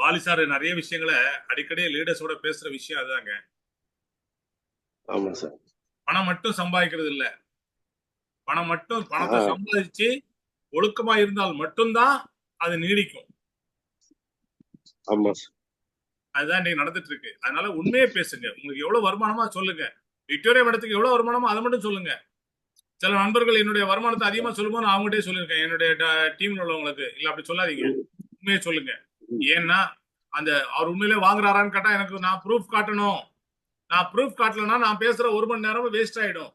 A: பாலி சார் நிறைய விஷயங்களை அடிக்கடி லீடர்ஸோட பேசுற விஷயம் அதுதாங்க.
I: ஆமா சார்.
A: பணம் மட்டும் சம்பாதிக்கிறது இல்ல, பணத்தை சம்பாதிச்சு ஒழுக்கமா இருந்தால் மட்டும்தான் அது நீடிக்கும்.
I: ஆமா சார்.
A: அதுதான் இன்னைக்கு நடந்துட்டு இருக்கு. அதனால உண்மையே பேசுங்க. உங்களுக்கு எவ்வளவு வருமானமா சொல்லுங்க. விக்டோரியா மேடத்துக்கு எவ்வளவு வருமானமோ அதை மட்டும் சொல்லுங்க. சில நண்பர்கள் என்னுடைய வருமானத்தை அதிகமா சொல்லும்போது நான் அவங்ககிட்டே சொல்லியிருக்கேன், என்னுடைய டீம்ல உள்ளவங்களுக்கு. இல்ல அப்படி சொல்லாதீங்க, உண்மையை சொல்லுங்க. ஏன்னா அந்த அவர் உண்மையிலே வாங்குறாரான்னு கேட்டா எனக்கு நான் ப்ரூஃப் காட்டணும். நான் ப்ரூஃப் காட்டலன்னா நான் பேசுற 1 மணி நேரம் வேஸ்ட் ஆயிடும்.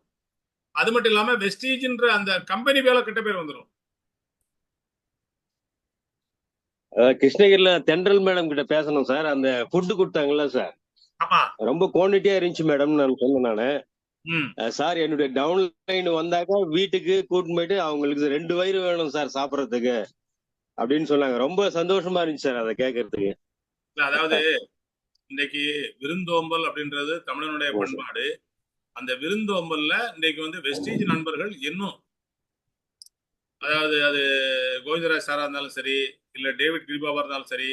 A: அது மட்டும் இல்லாம வெஸ்டீஜ்ன்ற அந்த கம்பெனி மேல கெட்ட பேர் வந்துடும்.
I: கிருஷ்ணகிரில தென்றல் மேடம் கிட்ட பேசணும் சார். அந்த ஃபுட்டு கொடுத்தாங்கல்ல சார், ரொம்ப குவான்டிட்டியா இருந்துச்சு மேடம் நான் சொன்னேன் நானு. சார் என்னுடைய டவுன்லைன் வந்தாக்கா வீட்டுக்கு கூட்டிட்டு போயிட்டு அவங்களுக்கு 2 வயிறு வேணும் சார் சாப்பிடறதுக்கு அப்படின்னு சொன்னாங்க. ரொம்ப சந்தோஷமா இருந்துச்சு சார் அதை கேட்கறதுக்கு.
A: அதாவது இன்னைக்கு விருந்தோம்பல் அப்படின்றது தமிழனுடைய பண்பாடு. அந்த விருந்தோம்பல்ல இன்னைக்கு வந்து வெஸ்டீஜ் நண்பர்கள் இன்னும், அதாவது அது கோவிந்தராஜ் சாரா இருந்தாலும் சரி, இல்ல டேவிட் கிரிபாபா இருந்தாலும் சரி,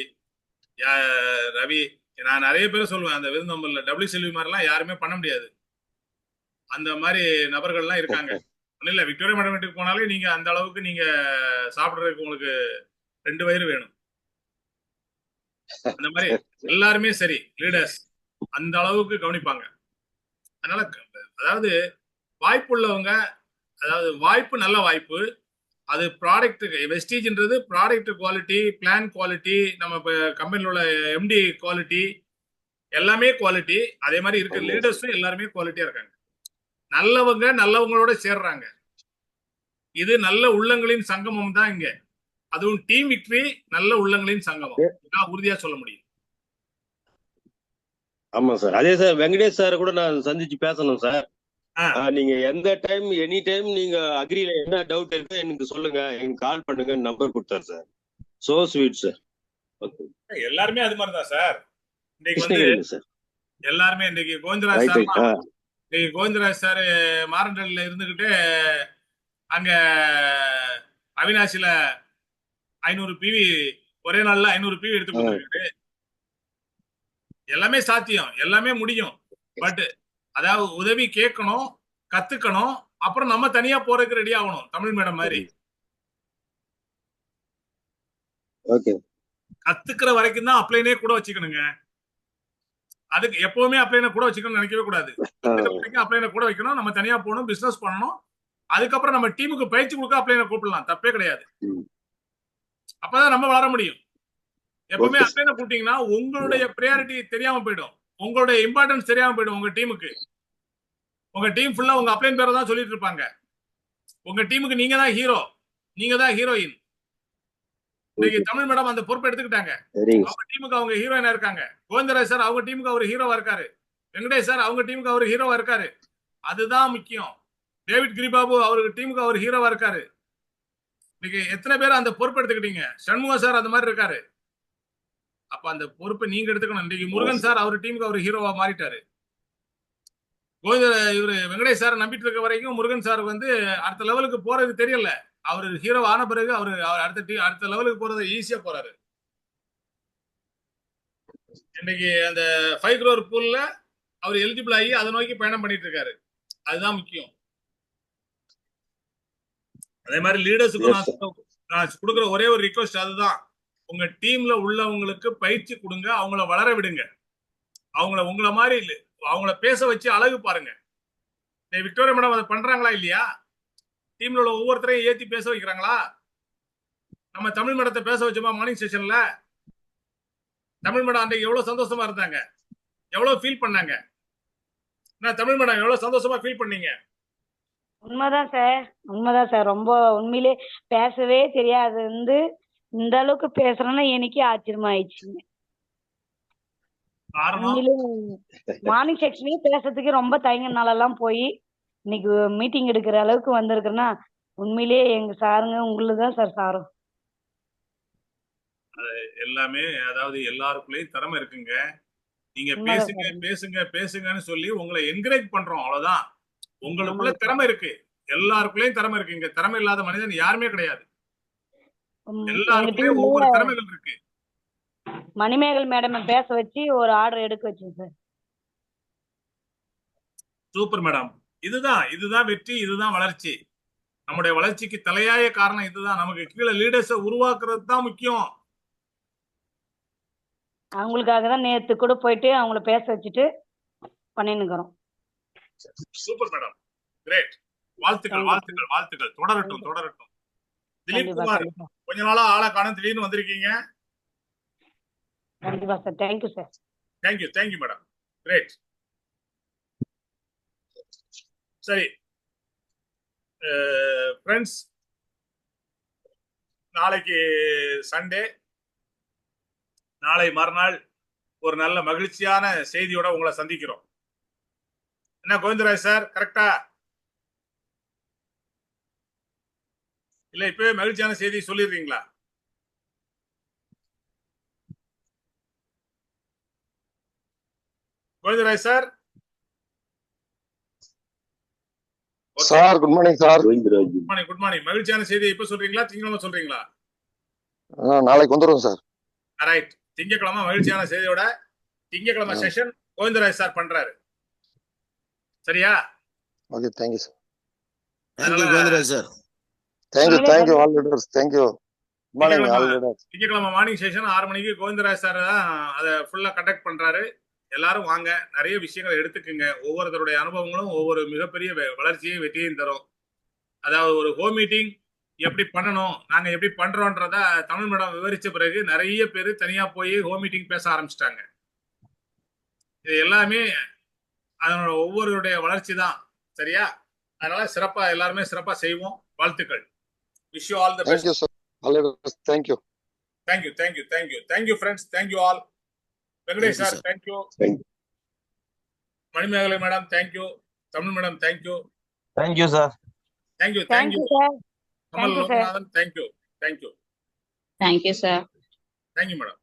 A: ரவி, நான் நிறைய பேர் சொல்லுவேன், அந்த விருந்தோம்பல்ல டபிள்யூ செல்வி மாதிரிலாம் யாருமே பண்ண முடியாது. அந்த மாதிரி நபர்கள்லாம் இருக்காங்க. ஒன்றும் இல்லை, விக்டோரியா மேடம் வீட்டுக்கு போனாலே நீங்க அந்த அளவுக்கு நீங்க சாப்பிட்றதுக்கு உங்களுக்கு 2 வயிறு வேணும். அந்த மாதிரி எல்லாருமே சரி, லீடர்ஸ் அந்த அளவுக்கு கவனிப்பாங்க. அதனால அதாவது வாய்ப்புள்ளவங்க, அதாவது வாய்ப்பு நல்ல வாய்ப்பு, அது ப்ராடக்ட் வெஸ்டீஜ்ன்றது ப்ராடக்ட் குவாலிட்டி, பிளான் குவாலிட்டி, நம்ம இப்போ கம்பெனியில் உள்ள எம்டி குவாலிட்டி, எல்லாமே குவாலிட்டி. அதே மாதிரி இருக்க லீடர்ஸும் எல்லாருமே குவாலிட்டியா இருக்காங்க. நல்லவங்க நல்லவங்களோட சேர்றாங்க. இது நல்ல உள்ளங்களின் சங்கமம் தான் இங்க. அதுவும் டீம் விக்டரி நல்ல உள்ளங்களின் சங்கமம், உறுதியா சொல்ல முடியும்.
I: ஆமா சார். அதே சார் வெங்கடேஷ் சார் கூட நான் சந்திச்சு பேசணும் சார். நீங்க எந்த டைம் எனி டைம் நீங்க அக்ரில என்ன டவுட் இருக்கு எனக்கு சொல்லுங்க, எனக்கு கால் பண்ணுங்க, நம்பர் கொடுத்தாரு சார். So sweet sir.
A: எல்லாருமே அது மாதிரி தான் சார். இன்னைக்கு வந்து
I: சார்
A: எல்லாருமே இன்னைக்கு கோவிந்தராஜ் சார், இன்னைக்கு கோவிந்தராஜ் சார் மாரண்டல்ல இருந்துகிட்டு அங்க அவினாசில 500 பிவி ஒரே நாள்ல 500 பிவி எடுத்து கொடுத்துருக்காரு. எல்லாமே சாத்தியம், எல்லாமே முடியும். பட் அதாவது உதவி கேட்கணும், கத்துக்கணும், அப்புறம் நம்ம தனியா போறதுக்கு ரெடி ஆகணும். தமிழ் மேடம் மாதிரி கத்துக்கிற வரைக்கும் தான் அப்ளைனே கூட வச்சுக்கணுங்க. அதுக்கு எப்பவுமே அப்ளைனை கூட வச்சுக்கணும்னு நினைக்கவே கூடாது. அப்ளைனை கூட வைக்கணும், நம்ம தனியா போகணும், பிசினஸ் பண்ணணும். அதுக்கப்புறம் நம்ம டீமுக்கு பயிற்சி கொடுக்க அப்ளைனை கூப்பிடலாம், தப்பே கிடையாது. அப்பதான் நம்ம வளர முடியும். எப்பவுமே அப்ளைனை கூப்பிட்டீங்கன்னா உங்களுடைய ப்ரையாரிட்டி தெரியாம போயிடும், உங்களுடைய இம்பார்ட்டன்ஸ் தெரியாம போயிடும். உங்க டீமுக்கு, உங்க டீம் ஃபுல்லா உங்க அப்ளைன் பேரை தான் சொல்லிட்டு இருப்பாங்க. உங்க டீமுக்கு நீங்க தான் ஹீரோ, நீங்க தான் ஹீரோயின். இன்னைக்கு தமிழ் மேடம் அந்த பொறுப்பை எடுத்துக்கிட்டாங்க. அவங்க டீமுக்கு அவங்க ஹீரோயினா இருக்காங்க. கோவிந்தராஜ் சார் அவங்க டீமுக்கு அவர் ஹீரோவா இருக்காரு. வெங்கடேஷ் சார் அவங்க டீமுக்கு அவர் ஹீரோவா இருக்காரு. அதுதான் முக்கியம். டேவிட் கிரிபாபு அவருக்கு டீமுக்கு அவர் ஹீரோவா இருக்காரு. இன்னைக்கு எத்தனை பேர் அந்த பொறுப்பு எடுத்துக்கிட்டீங்க? சண்முகம் சார் அந்த மாதிரி இருக்காரு. அப்ப அந்த பொறுப்பை நீங்க எடுத்துக்கணும். இன்னைக்கு முருகன் சார் அவர் டீமுக்கு அவர் ஹீரோவா மாறிட்டாரு. இவரு வெங்கடேஷ் சார் நம்பிட்டு இருக்க வரைக்கும் முருகன் சார் வந்து அடுத்த லெவலுக்கு போறது தெரியல. அவர் ஹீரோ ஆன பிறகு அவரு அடுத்த லெவலுக்கு போறது ஈஸியா போறாரு. இன்னைக்கு அந்த 5 crore பூல்ல அவர் எலிஜிபிள் ஆகி அதை நோக்கி பயணம் பண்ணிட்டு இருக்காரு. அதுதான் முக்கியம். அதே மாதிரி லீடர்ஸுக்கு நான் கொடுக்குற ஒரே ஒரு ரிக்வெஸ்ட் அதுதான், உங்க டீம்ல உள்ளவங்களுக்கு பயிற்சி கொடுங்க, அவங்கள வளர விடுங்க. அவங்கள உங்களை மாதிரி அவங்கள பேச வச்சு அழகு பாருங்க. விக்டோரியா மேடம் அதை பண்றாங்களா இல்லையா? டீம்ல உள்ள ஒவ்வொருத்தரையும் ஏத்தி பேச வைக்கிறாங்களா? நம்ம தமிழ் மேடத்தை பேச வச்சோமா மார்னிங் செஷன்ல? தமிழ் மேடம் அன்றைக்கு எவ்வளவு சந்தோஷமா இருந்தாங்க, எவ்வளவு ஃபீல் பண்ணாங்க. தமிழ் மேடம் எவ்வளவு சந்தோஷமா ஃபீல் பண்ணீங்க?
D: உண்மைதான் சார், உண்மைதான் சார். ரொம்ப உண்மையிலே பேசவே தெரியாது இந்த அளவுக்கு பேசுறேன்னா எனக்கே ஆச்சரியமா ஆயிடுச்சுங்க. மார்னிங் செக்ஷன்லயே பேசுறதுக்கு ரொம்ப தயங்கினாலெல்லாம் போய் இன்னைக்கு மீட்டிங் எடுக்கிற அளவுக்கு வந்திருக்குன்னா உண்மையிலேயே எங்க சாருங்க உங்களுதான் சார் சாரும்.
A: எல்லாமே அதாவது எல்லாருக்குள்ளேயும் திறமை இருக்குங்க. நீங்க பேசுங்க பேசுங்க பேசுங்கன்னு சொல்லி உங்களை என்கரேஜ் பண்றோம், அவ்வளவுதான். உங்களுக்குள்ள திறமை இருக்கு, எல்லாருக்குள்ளேயும் திறமை இருக்கு. இங்க திறமை இல்லாத மனிதன் யாருமே கிடையாது. எல்லாருக்குள்ளேயும் ஒவ்வொரு திறமைகள் இருக்கு.
D: மணிமேகல் மேடம் பேச வச்சு ஒரு ஆர்டர் எடுக்க வச்சேன் சார்.
A: Super madam. இதுதான் வெற்றி, இதுதான் வளர்ச்சி. நம்முடைய வளர்ச்சிக்கு தலையாய காரணம் இதுதான். நமக்கு கீழே லீடர்ஸை உருவாக்குறது தான் முக்கியம்.
D: அவங்களுக்காக தான் நேத்து கூட போயிட்டு அவங்கள பேச வச்சுட்டு பண்ணினுக்கிறோம்.
A: Super madam, great. வாழ்த்துக்கள் வாழ்த்துக்கள் வாழ்த்துக்கள். தொடரட்டும் தொடரட்டும். திலீப் குமார், கொஞ்ச நாளா ஆளை காணோம், திடீர்னு வந்திருக்கீங்க.
D: கண்டிப்பா sir. Thank you sir.
A: Thank you madam. Great. சரி ஃப்ரெண்ட்ஸ், நாளைக்கு சண்டே. நாளை மறுநாள் ஒரு நல்ல மகிழ்ச்சியான செய்தியோட உங்களை சந்திக்கிறோம். என்ன கோவிந்தராஜ் சார், கரெக்டா? இல்ல இப்பவே மகிழ்ச்சியான செய்தி சொல்லிடுறீங்களா? Govindaraj sir.
C: Sir good morning sir.
A: Good morning. மகிழ்ச்சியான செய்தி இப்ப சொல்றீங்களா, திங்கக்கிழமை சொல்றீங்களா?
C: நாளைக்கு வந்துடும் சார்.
A: ரைட். திங்கக்கிழமை மகிழ்ச்சியான செய்தியோட திங்கக்கிழமை செஷன் கோவிந்தராஜ் சார் பண்றாரு. சரியா?
C: Okay, thank you sir.
G: Thank you Govindaraj sir.
C: Thank you all leaders. Thank you. Good morning all leaders.
A: திங்கக்கிழமை மார்னிங் செஷன் 6 மணிக்கு கோவிந்தராஜ் சார் தான் அதை ஃபுல்லா கண்டக்ட் பண்றாரு. எல்லாரும் வாங்க, நிறைய விஷயங்களை எடுத்துக்குங்க. ஒவ்வொருத்தருடைய அனுபவங்களும் ஒவ்வொரு மிகப்பெரிய வளர்ச்சியும் வெற்றியும் தரும். அதாவது ஒரு ஹோம் மீட்டிங் எப்படி பண்ணணும், நாங்க எப்படி பண்றோன்றத தமிழ் மேடம் விவரிச்ச பிறகு நிறைய பேர் தனியா போய் ஹோம் மீட்டிங் பேச ஆரம்பிச்சிட்டாங்க. இது எல்லாமே அதனோட ஒவ்வொருடைய வளர்ச்சி தான். சரியா? அதனால சிறப்பா எல்லாருமே சிறப்பா செய்வோம். வாழ்த்துக்கள். Wish you all the best.
C: Thank you sir. All leaders.
A: Thank you friends. Thank you all. Venkatesh sir thank you. Manimekalai madam thank you. Tamil madam thank you.
E: Thank you sir.
A: Thank you. Kamal Loganathan thank you.
F: Thank you sir.
A: Thank you madam.